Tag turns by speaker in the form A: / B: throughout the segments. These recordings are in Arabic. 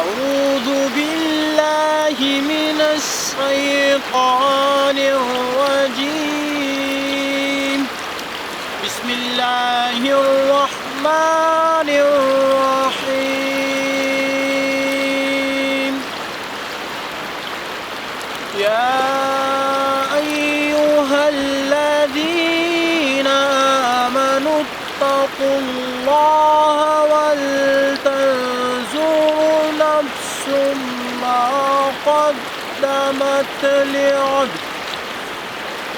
A: أعوذ بالله من الشيطان الرجيم. بسم الله الرحمن الرحيم. يا أيها الذين آمنوا اتقوا الله ولتنظر نفس ما قدمت لغد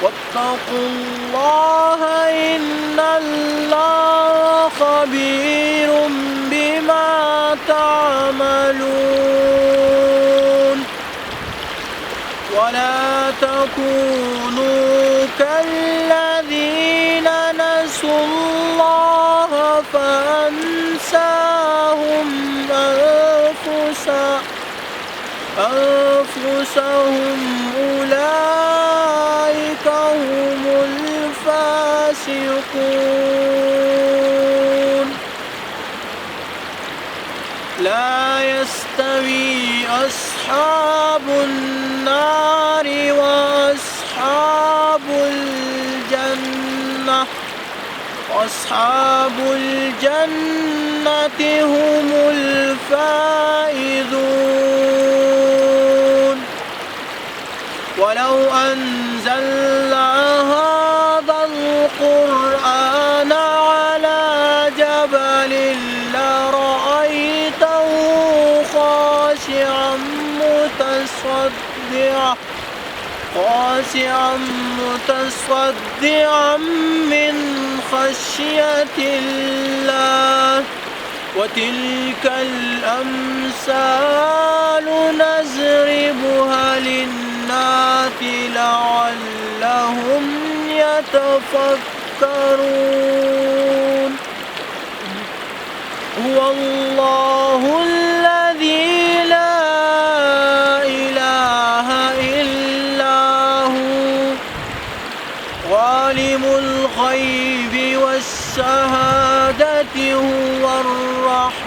A: واتقوا الله إن الله خبير بما تعملون. ولا تكونوا كالذين نسوا الله فأنساهم أنفسهم أولئك هم الفاسقون. لا يستوي أصحاب النار وأصحاب الجنة هم الفائزون. ولو أنزلنا هذا القرآن على جبل لرأيته خاشعا متصدعا من خشية الله. وتلك الأمثال نضربها للناس لعلهم يتفكرون. هو الله الذي لا إله إلا هو عالم الغيب والشهادة هو الرحمن